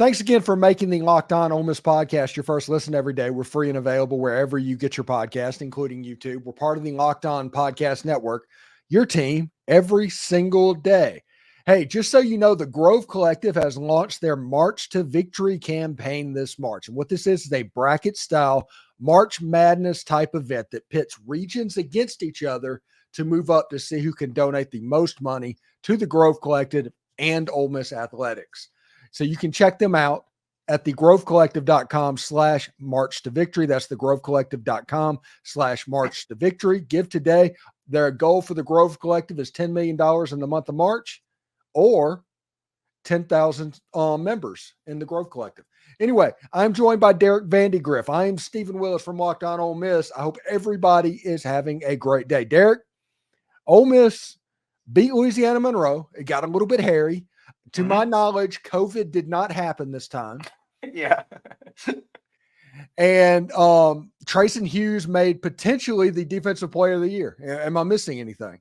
Thanks again for making the Locked On Ole Miss podcast your first listen every day. We're free and available wherever you get your podcast, including YouTube. We're part of the Locked On Podcast Network, your team every single day. Hey, just so you know, the Grove Collective has launched their March to Victory campaign this March. And what this is a bracket-style March Madness type event that pits regions against each other to move up to see who can donate the most money to the Grove Collective and Ole Miss Athletics. So you can check them out at thegrovecollective.com/march to victory. That's thegrovecollective.com/march to victory. Give today. Their goal for the Grove Collective is $10 million in the month of March, or 10,000 members in the Grove Collective. Anyway, I'm joined by Derek Vandygriff. I am Stephen Willis from Locked On Ole Miss. I hope everybody is having a great day. Derek, Ole Miss beat Louisiana Monroe. It got a little bit hairy. To my knowledge, COVID did not happen this time. Yeah. And Trayson Hughes made potentially the defensive player of the year. Am I missing anything?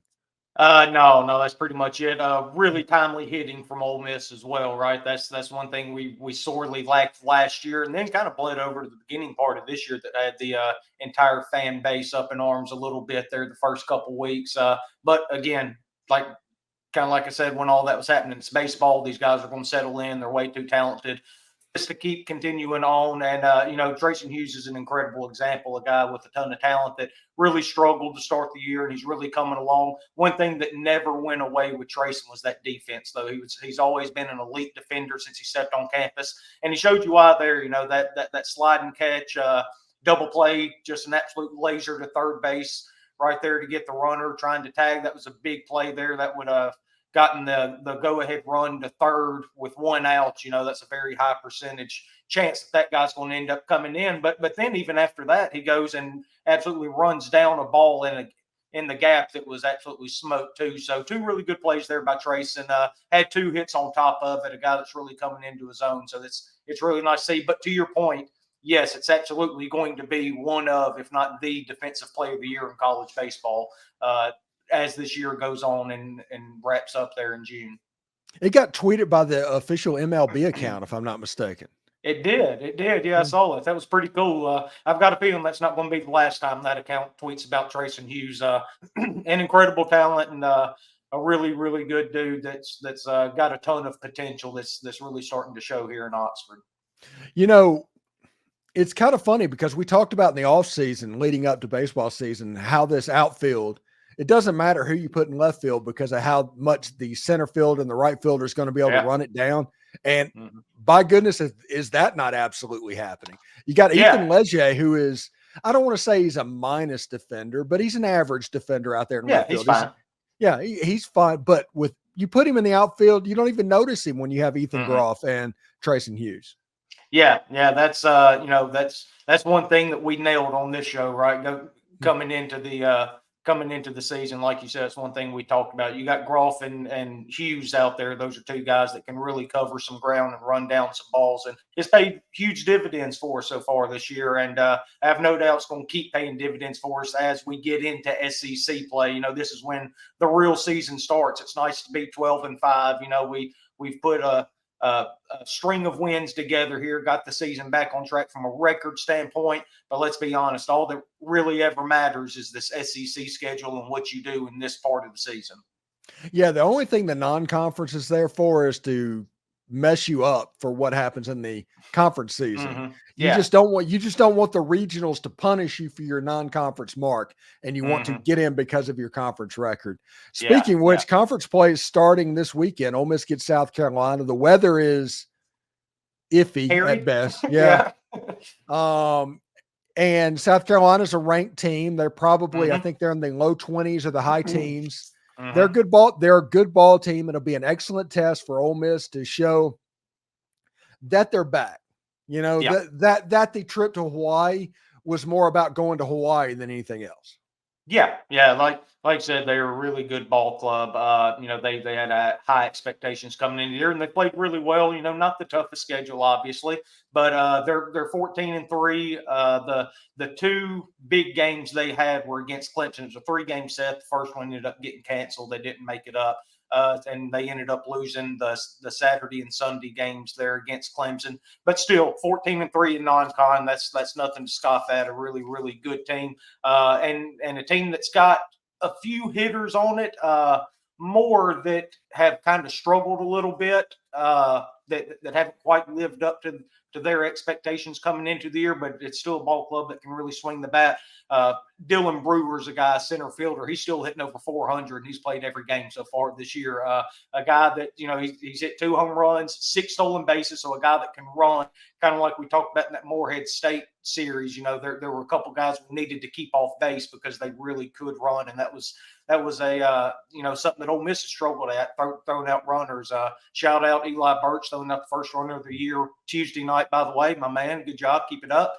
No, that's pretty much it. Really timely hitting from Ole Miss as well, right? That's one thing we sorely lacked last year, and then kind of bled over to the beginning part of this year that had the entire fan base up in arms a little bit there the first couple weeks. But again, kind of like I said, when all that was happening, it's baseball. These guys are going to settle in. They're way too talented just to keep continuing on. And, Trayson Hughes is an incredible example, a guy with a ton of talent that really struggled to start the year, and he's really coming along. One thing that never went away with Trayson was that defense, though. He's always been an elite defender since he stepped on campus. And he showed you why there, that slide and catch, double play, just an absolute laser to third base right there to get the runner trying to tag. That was a big play there. That would have gotten the go-ahead run to third with one out. That's a very high percentage chance that guy's going to end up coming in. But then even after that, he goes and absolutely runs down a ball in the gap that was absolutely smoked too. So two really good plays there by Trayson. Had two hits on top of it, a guy that's really coming into his own. So it's really nice to see. But to your point, yes, it's absolutely going to be one of, if not the defensive player of the year in college baseball as this year goes on and wraps up there in June. It got tweeted by the official MLB account, if I'm not mistaken. It did. Yeah, I saw it. That was pretty cool. I've got a feeling that's not going to be the last time that account tweets about Trayson Hughes. An incredible talent and a really, really good dude that's got a ton of potential that's really starting to show here in Oxford. It's kind of funny because we talked about in the offseason leading up to baseball season how this outfield, it doesn't matter who you put in left field because of how much the center field and the right fielder is going to be able to run it down. And by goodness, is that not absolutely happening? You got Ethan Leger, who is, I don't want to say he's a minus defender, but he's an average defender out there in left field. He's fine. But you put him in the outfield, you don't even notice him when you have Ethan Groff and Trayson Hughes. Yeah, that's that's one thing that we nailed on this show, right? Coming into the season, like you said, it's one thing we talked about. You got Groff and Hughes out there; those are two guys that can really cover some ground and run down some balls, and it's paid huge dividends for us so far this year. And I have no doubt it's going to keep paying dividends for us as we get into SEC play. This is when the real season starts. It's nice to be 12-5. We've put a string of wins together here, got the season back on track from a record standpoint. But let's be honest, all that really ever matters is this SEC schedule and what you do in this part of the season. Yeah, the only thing the non-conference is there for is to mess you up for what happens in the conference season. You just don't want the regionals to punish you for your non-conference mark, and you want to get in because of your conference record. Speaking of which, conference play is starting this weekend. Ole Miss gets South Carolina. The weather is iffy at best. And South Carolina's a ranked team. They're probably, I think they're in the low 20s or the high teens. They're a good ball. They're a good ball team. It'll be an excellent test for Ole Miss to show that they're back. That the trip to Hawaii was more about going to Hawaii than anything else. Yeah. Like I said, they're a really good ball club. They had high expectations coming in here, and they played really well. Not the toughest schedule, obviously, but they're 14-3. The two big games they had were against Clemson. It was a 3-game set. The first one ended up getting canceled. They didn't make it up. and they ended up losing the Saturday and Sunday games there against Clemson. But still, 14-3 in non-con, that's nothing to scoff at. A really, really good team, and a team that's got a few hitters on it, more that have kind of struggled a little bit, that haven't quite lived up to their expectations coming into the year, but it's still a ball club that can really swing the bat. Dylan Brewer's a guy, center fielder. He's still hitting over 400, and he's played every game so far this year. A guy that, he's hit 2 home runs, 6 stolen bases, so a guy that can run, kind of like we talked about in that Morehead State series. There were a couple guys who needed to keep off base because they really could run, and that was a something that Ole Miss has struggled at, throwing out runners. Shout out Eli Birch throwing out the first runner of the year Tuesday night, by the way. My man, good job, keep it up.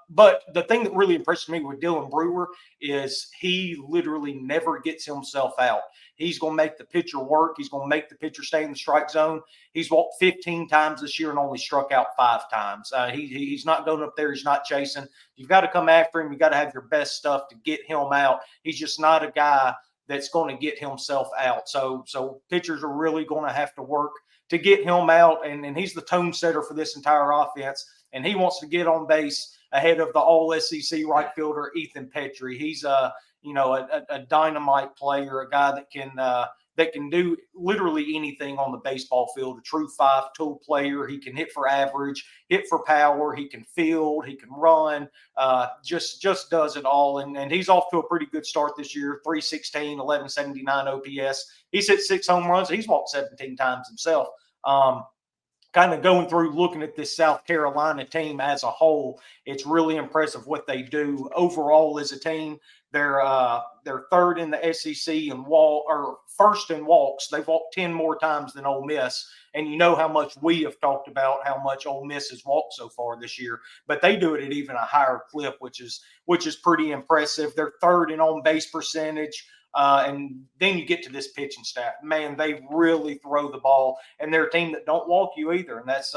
But the thing that really impressed me with Dylan Brewer is he literally never gets himself out. He's going to make the pitcher work. He's going to make the pitcher stay in the strike zone. He's walked 15 times this year and only struck out 5 times. He's not going up there. He's not chasing. You've got to come after him. You got to have your best stuff to get him out. He's just not a guy that's going to get himself out. So pitchers are really going to have to work to get him out. And he's the tone setter for this entire offense. And he wants to get on base ahead of the all-SEC right fielder, Ethan Petrie. He's a dynamite player, a guy that can do literally anything on the baseball field, a true 5-tool player. He can hit for average, hit for power. He can field, he can run, just does it all. And he's off to a pretty good start this year, 316, 1179 OPS. He's hit 6 home runs. He's walked 17 times himself. Kind of going through looking at this South Carolina team as a whole, it's really impressive what they do overall as a team. They're third in the SEC in first in walks. They've walked 10 more times than Ole Miss, and you know how much we have talked about how much Ole Miss has walked so far this year. But they do it at even a higher clip, which is pretty impressive. They're third in on base percentage. And then you get to this pitching staff. Man, they really throw the ball, and they're a team that don't walk you either. And that's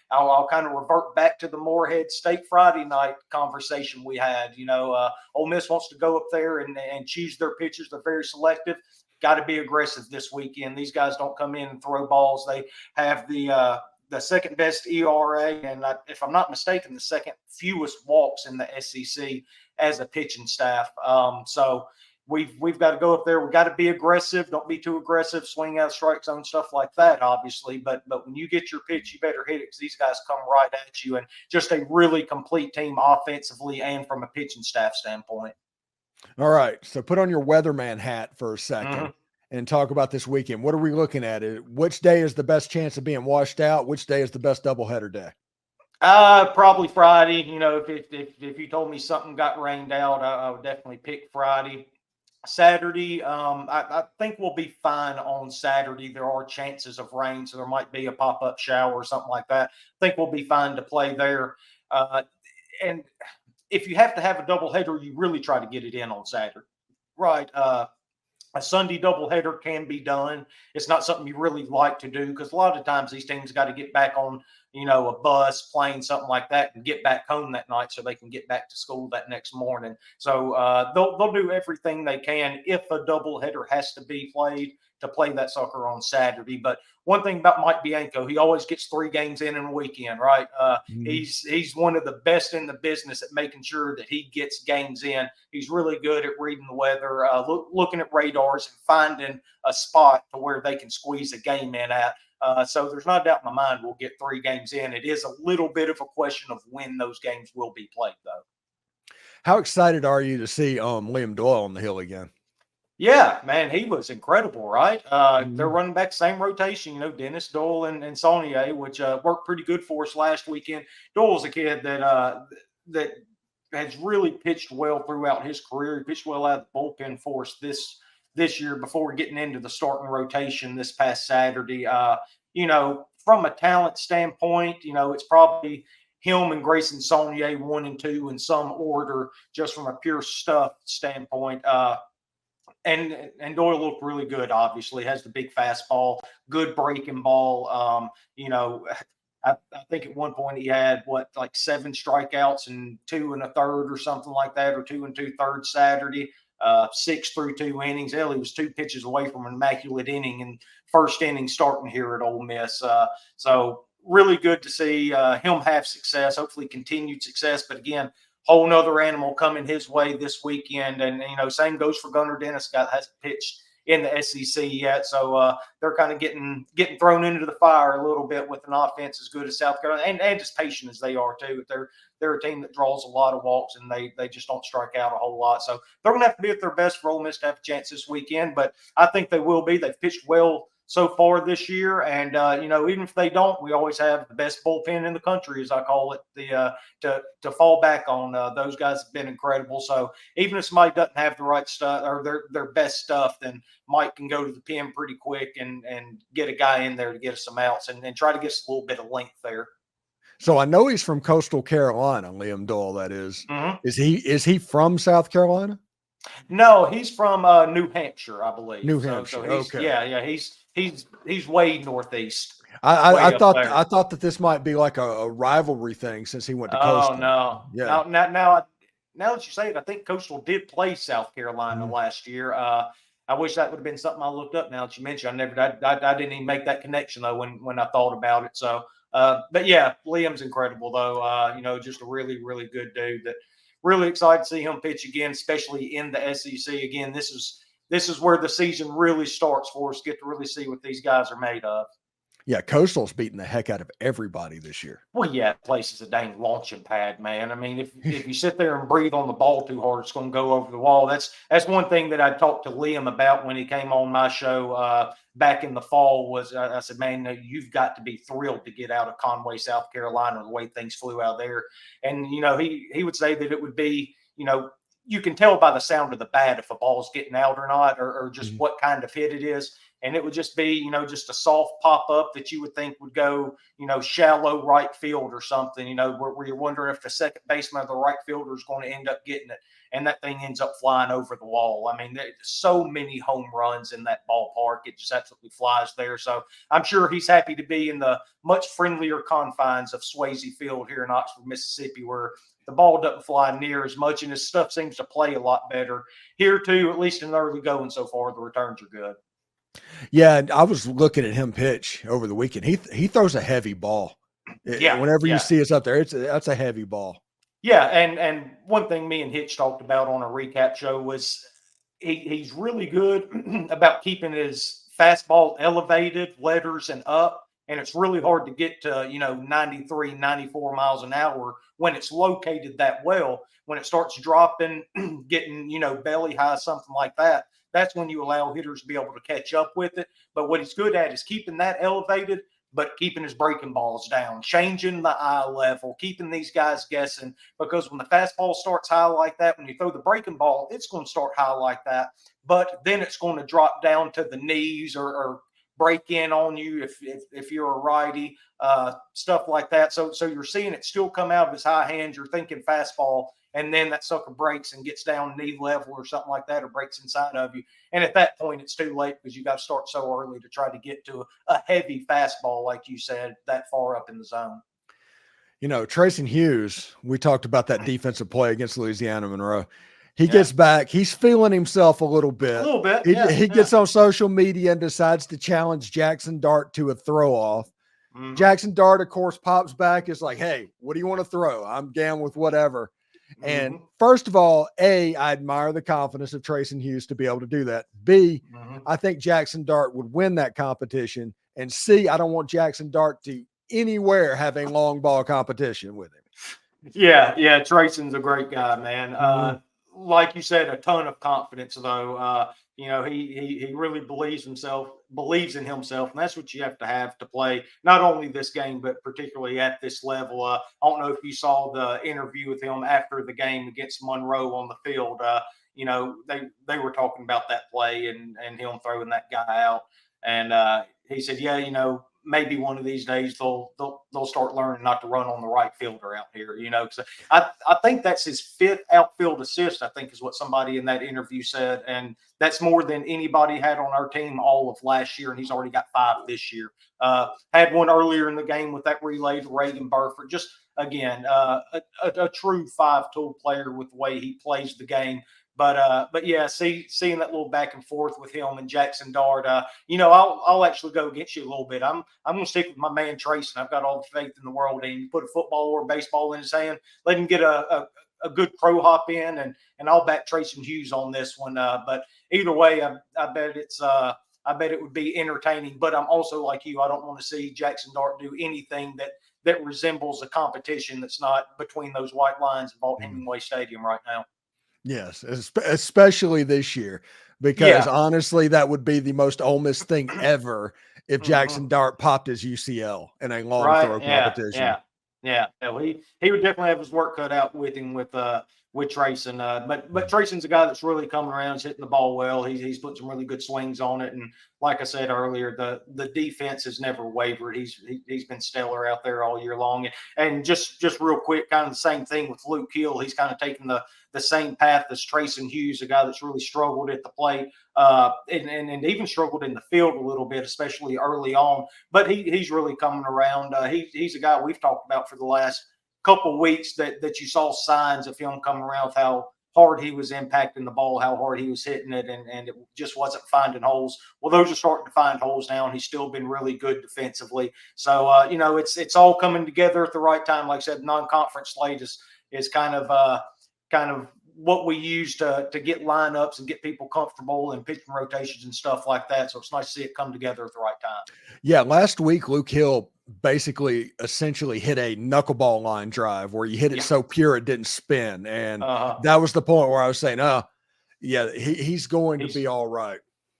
I'll kind of revert back to the Morehead State Friday night conversation we had. Ole Miss wants to go up there and choose their pitchers. They're very selective. Got to be aggressive this weekend. These guys don't come in and throw balls. They have the second best ERA, and if I'm not mistaken, the second fewest walks in the SEC as a pitching staff. So we've got to go up there. We've got to be aggressive. Don't be too aggressive, swing out strike zone, stuff like that, obviously. But when you get your pitch, you better hit it because these guys come right at you. And just a really complete team offensively and from a pitching staff standpoint. All right. So put on your weatherman hat for a second and talk about this weekend. What are we looking at? Which day is the best chance of being washed out? Which day is the best doubleheader day? Probably Friday. If you told me something got rained out, I would definitely pick Friday. Saturday, I think we'll be fine on Saturday. There are chances of rain, so there might be a pop-up shower or something like that. I think we'll be fine to play there. And if you have to have a doubleheader, you really try to get it in on Saturday. Right. A Sunday doubleheader can be done. It's not something you really like to do because a lot of times these teams got to get back on, a bus, plane, something like that, and get back home that night so they can get back to school that next morning. So they'll do everything they can if a doubleheader has to be played to play that sucker on Saturday. But one thing about Mike Bianco, he always gets 3 games in a weekend, right? He's one of the best in the business at making sure that he gets games in. He's really good at reading the weather, looking at radars and finding a spot to where they can squeeze a game in at. So there's not a doubt in my mind we'll get 3 games in. It is a little bit of a question of when those games will be played, though. How excited are you to see Liam Doyle on the hill again? Yeah, man, he was incredible, right? They're running back same rotation, Dennis Doyle and Saunier, which worked pretty good for us last weekend. Doyle's a kid that has really pitched well throughout his career. He pitched well out of the bullpen for us this year before getting into the starting rotation this past Saturday. From a talent standpoint, it's probably him and Grayson Saunier 1 and 2 in some order, just from a pure stuff standpoint. And Doyle looked really good, obviously, has the big fastball, good breaking ball. I think at one point he had 7 strikeouts and 2 1/3 or something like that, or 2 2/3 Saturday. 6 through 2 innings. Hell, he was 2 pitches away from an immaculate inning in first inning starting here at Ole Miss. So really good to see him have success, hopefully continued success. But again, whole nother animal coming his way this weekend. And, same goes for Gunnar Dennis, hasn't pitched in the SEC yet. So they're kind of getting thrown into the fire a little bit with an offense as good as South Carolina and as patient as they are too. They're a team that draws a lot of walks and they just don't strike out a whole lot. So they're going to have to be at their best for Ole Miss to have a chance this weekend. But I think they will be. They've pitched well so far this year. And, even if they don't, we always have the best bullpen in the country, as I call it, to fall back on. Those guys have been incredible. So even if somebody doesn't have the right stuff or their best stuff, then Mike can go to the pen pretty quick and get a guy in there to get us some outs and try to get us a little bit of length there. So I know he's from Coastal Carolina, Liam Doyle, that is. Mm-hmm. Is he from South Carolina? No, he's from New Hampshire, I believe. New Hampshire. So okay. Yeah. He's way northeast. I thought that this might be like a rivalry thing since he went to Coastal. Oh no. Yeah. Now that you say it, I think Coastal did play South Carolina last year. I wish that would have been something I looked up now that you mentioned. I didn't even make that connection though when I thought about it. So but yeah, Liam's incredible though. Just a really, really good dude that really excited to see him pitch again, especially in the SEC. Again, this is where the season really starts for us. Get to really see what these guys are made of. Yeah, Coastal's beating the heck out of everybody this year. Well, yeah, the place is a dang launching pad, man. I mean, if you sit there and breathe on the ball too hard, it's going to go over the wall. That's one thing that I talked to Liam about when he came on my show back in the fall was I said, man, you've got to be thrilled to get out of Conway, South Carolina, the way things flew out there. And, he would say that it would be, you can tell by the sound of the bat if a ball's getting out or not, or just what kind of hit it is. And it would just be, just a soft pop up that you would think would go, shallow right field or something, where you're wondering if the second baseman or the right fielder is going to end up getting it. And that thing ends up flying over the wall. I mean, there's so many home runs in that ballpark. It just absolutely flies there. So I'm sure he's happy to be in the much friendlier confines of Swayze Field here in Oxford, Mississippi, where the ball doesn't fly near as much and his stuff seems to play a lot better. Here, too, at least in the early going so far, the returns are good. Yeah, I was looking at him pitch over the weekend. He throws a heavy ball. Whenever you see us up there, that's a heavy ball. Yeah, and one thing me and Hitch talked about on a recap show was he's really good about keeping his fastball elevated, letters, and up. And it's really hard to get to, 93, 94 miles an hour when it's located that well. When it starts dropping, getting, belly high, something like that, that's when you allow hitters to be able to catch up with it. But what he's good at is keeping that elevated, but keeping his breaking balls down, changing the eye level, keeping these guys guessing. Because when the fastball starts high like that, when you throw the breaking ball, it's going to start high like that. But then it's going to drop down to the knees or break in on you if you're a righty, stuff like that. So you're seeing it still come out of his high hands. You're thinking fastball, and then that sucker breaks and gets down knee level or something like that, or breaks inside of you. And at that point, it's too late because you got to start so early to try to get to a heavy fastball, like you said, that far up in the zone. Trayson Hughes, we talked about that defensive play against Louisiana Monroe. He gets back. He's feeling himself a little bit. He gets on social media and decides to challenge Jackson Dart to a throw off. Mm-hmm. Jackson Dart, of course, pops back. Is like, hey, what do you want to throw? I'm down with whatever. Mm-hmm. And first of all, A, I admire the confidence of Trayson Hughes to be able to do that. B, I think Jackson Dart would win that competition. And C, I don't want Jackson Dart to anywhere have a long ball competition with him. Yeah. Trayson's a great guy, man. Like you said, a ton of confidence, though. He really believes in himself, and that's what you have to play not only this game, but particularly at this level. I don't know if you saw the interview with him after the game against Monroe on the field. They were talking about that play and him throwing that guy out, and he said, maybe one of these days they'll start learning not to run on the right fielder out here, because I think that's his 5th outfield assist, I think is what somebody in that interview said. And that's more than anybody had on our team all of last year. And he's already got 5 this year. Had one earlier in the game with that relay to Reagan Burford. Just again, a true 5-tool player with the way he plays the game. But yeah, seeing that little back and forth with him and Jackson Dart, I'll actually go against you a little bit. I'm going to stick with my man Trayson. I've got all the faith in the world in him. Put a football or a baseball in his hand, let him get a good pro hop in, and I'll back Trayson Hughes on this one. But either way, I bet I bet it would be entertaining. But I'm also like you. I don't want to see Jackson Dart do anything that resembles a competition that's not between those white lines of Vaught-Hemingway Stadium right now. Yes, especially this year, because honestly, that would be the most Ole Miss thing ever if Jackson Dart popped his UCL in a long throw competition. Yeah. Well, he would definitely have his work cut out with him with Trayson. But Trayson's a guy that's really coming around. He's hitting the ball well. He's put some really good swings on it. And like I said earlier, the defense has never wavered. He's been stellar out there all year long. And just real quick, kind of the same thing with Luke Hill. He's kind of taken the same path as Trayson Hughes, a guy that's really struggled at the plate and even struggled in the field a little bit, especially early on. But he's really coming around. He's a guy we've talked about for the last couple of weeks that you saw signs of him coming around with how hard he was impacting the ball, how hard he was hitting it, and it just wasn't finding holes. Well, those are starting to find holes now, and he's still been really good defensively. So, it's all coming together at the right time. Like I said, non-conference slate is kind of what we use to get lineups and get people comfortable and pitching rotations and stuff like that. So it's nice to see it come together at the right time. Yeah, last week Luke Hill essentially hit a knuckleball line drive where you hit it so pure it didn't spin, and that was the point where I was saying, he's going to be all right.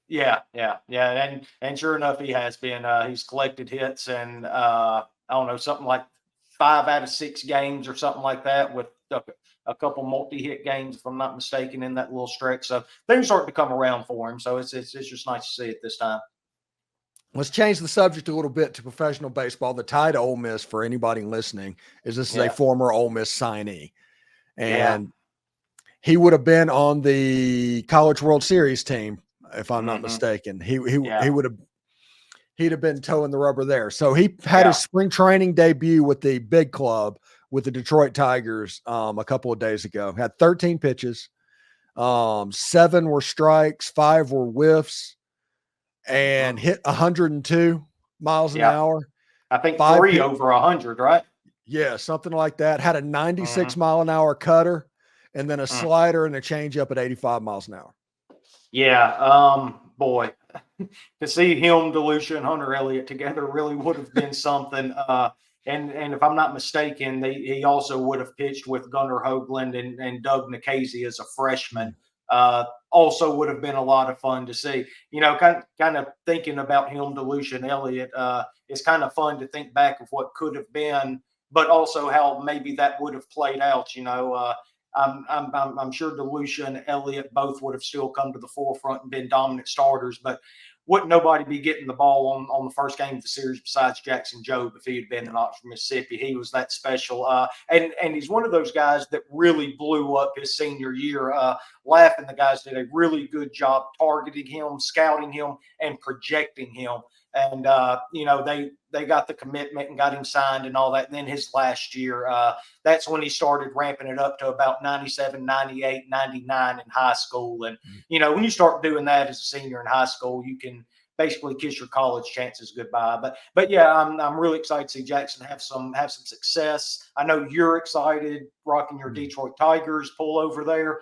Yeah, and sure enough, he has been. He's collected hits, and I don't know, something like 5 out of 6 games or something like that, with a couple multi-hit games, if I'm not mistaken, in that little stretch. So things starting to come around for him. So it's just nice to see it this time. Let's change the subject a little bit to professional baseball. The tie to Ole Miss, for anybody listening, is a former Ole Miss signee. And he would have been on the College World Series team, if I'm not mistaken. He'd have been towing the rubber there. So he had his spring training debut with the big club with the Detroit Tigers a couple of days ago. Had 13 pitches. 7 were strikes, 5 were whiffs, and hit 102 miles an hour. I think 3 over 100, right? Yeah, something like that. Had a 96 mile an hour cutter, and then a slider and a changeup at 85 miles an hour. Yeah, boy, to see him, DeLucia, and Hunter Elliott together really would have been something. And if I'm not mistaken, he also would have pitched with Gunnar Hoagland and Doug Nikhazy as a freshman. Also would have been a lot of fun to see. Kind of thinking about him, DeLucia, and Elliott, it's kind of fun to think back of what could have been, but also how maybe that would have played out. I'm sure DeLucia and Elliott both would have still come to the forefront and been dominant starters, but wouldn't nobody be getting the ball on the first game of the series besides Jackson Jobe if he had been in Oxford, Mississippi? He was that special. And he's one of those guys that really blew up his senior year. Laughing, the guys did a really good job targeting him, scouting him, and projecting him. And, they got the commitment and got him signed and all that. And then his last year, that's when he started ramping it up to about 97, 98, 99 in high school. And, when you start doing that as a senior in high school, you can basically kiss your college chances goodbye. But yeah, I'm really excited to see Jackson have some success. I know you're excited rocking your Detroit Tigers pull over there.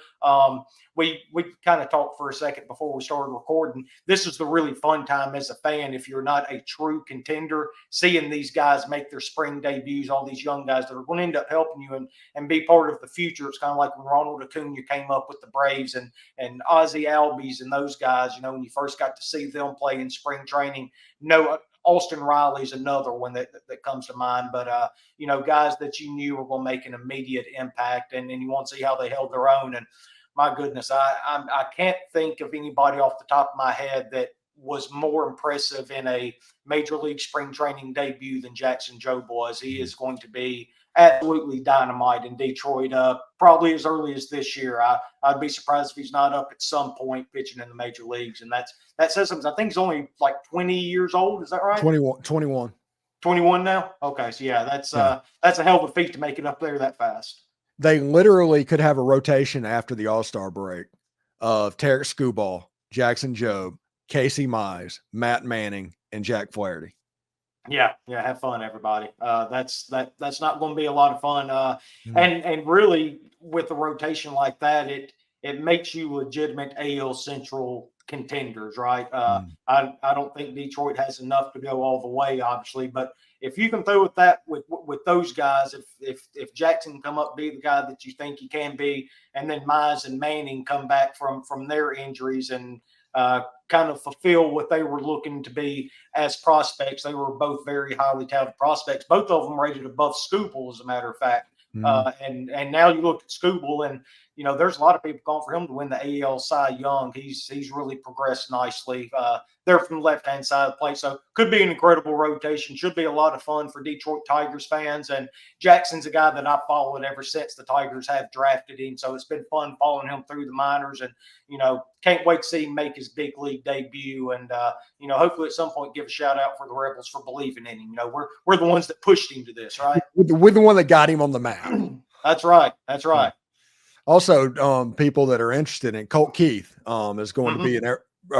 We kind of talked for a second before we started recording. This is the really fun time as a fan if you're not a true contender, seeing these guys make their spring debuts, all these young guys that are going to end up helping you and be part of the future. It's kind of like when Ronald Acuna came up with the Braves and Ozzie Albies and those guys, when you first got to see them play in spring training. Austin Riley's another one that comes to mind, but guys that you knew were going to make an immediate impact, and you want to see how they held their own. And my goodness, I can't think of anybody off the top of my head that was more impressive in a major league spring training debut than Jackson Jobe was. He is going to be absolutely dynamite in Detroit, probably as early as this year. I'd be surprised if he's not up at some point pitching in the major leagues. And that says something. I think he's only like 20 years old. Is that right? 21. 21 now? Okay. So yeah, that's a hell of a feat to make it up there that fast. They literally could have a rotation after the All-Star break. of Tarek Skubal, Jackson Jobe, Casey Mize, Matt Manning, and Jack Flaherty. Yeah, have fun, everybody. That's not going to be a lot of fun. And really, with a rotation like that, it makes you legitimate AL Central contenders, right? I don't think Detroit has enough to go all the way, obviously, but if you can throw with that with those guys, if Jackson can come up be the guy that you think he can be, and then Mize and Manning come back from their injuries and kind of fulfill what they were looking to be as prospects. They were both very highly touted prospects. Both of them rated above Skubal, as a matter of fact. And now you look at Skubal, and there's a lot of people calling for him to win the AL Cy Young. He's really progressed nicely. They're from the left-hand side of the plate, so could be an incredible rotation. Should be a lot of fun for Detroit Tigers fans. And Jackson's a guy that I've followed ever since the Tigers have drafted him, so it's been fun following him through the minors. And can't wait to see him make his big league debut. And hopefully at some point give a shout out for the Rebels for believing in him. We're the ones that pushed him to this, right? We're the one that got him on the map. That's right. That's right. Also, people that are interested in Colt Keith is going to be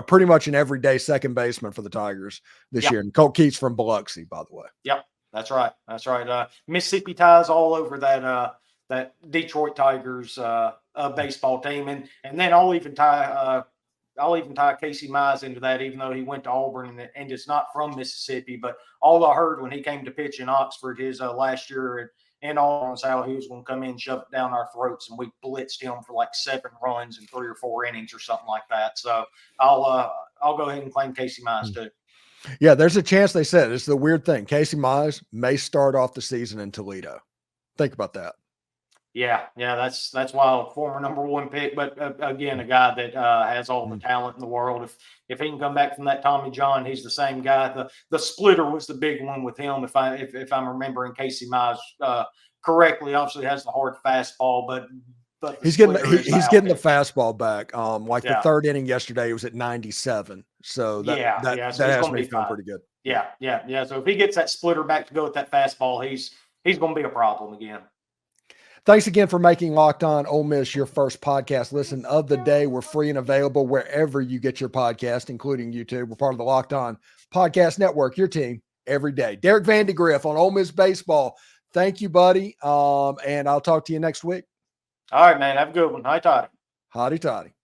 pretty much an everyday second baseman for the Tigers this year. And Colt Keith's from Biloxi, by the way. Yep, that's right. That's right. Mississippi ties all over that Detroit Tigers baseball team, and then I'll even tie Casey Mize into that, even though he went to Auburn and is not from Mississippi. But all I heard when he came to pitch in Oxford his last year and all was how he was going to come in and shove it down our throats, and we blitzed him for like 7 runs in 3 or 4 innings or something like that. So I'll go ahead and claim Casey Mize too. Yeah, there's a chance. They said it's the weird thing. Casey Mize may start off the season in Toledo. Think about that. Yeah, that's why a former number 1 pick, but again, a guy that has all the talent in the world. If he can come back from that Tommy John, he's the same guy. The splitter was the big one with him. If I'm remembering Casey Mize correctly, obviously has the hard fastball, but he's getting the fastball back. The 3rd inning yesterday, he was at 97. So that has me feeling pretty good. Yeah. So if he gets that splitter back to go with that fastball, he's going to be a problem again. Thanks again for making Locked On Ole Miss your first podcast listen of the day. We're free and available wherever you get your podcast, including YouTube. We're part of the Locked On Podcast Network, your team every day. Derek Vandygriff on Ole Miss Baseball. Thank you, buddy. And I'll talk to you next week. All right, man. Have a good one. Hi, Toddy. Hotty toddy.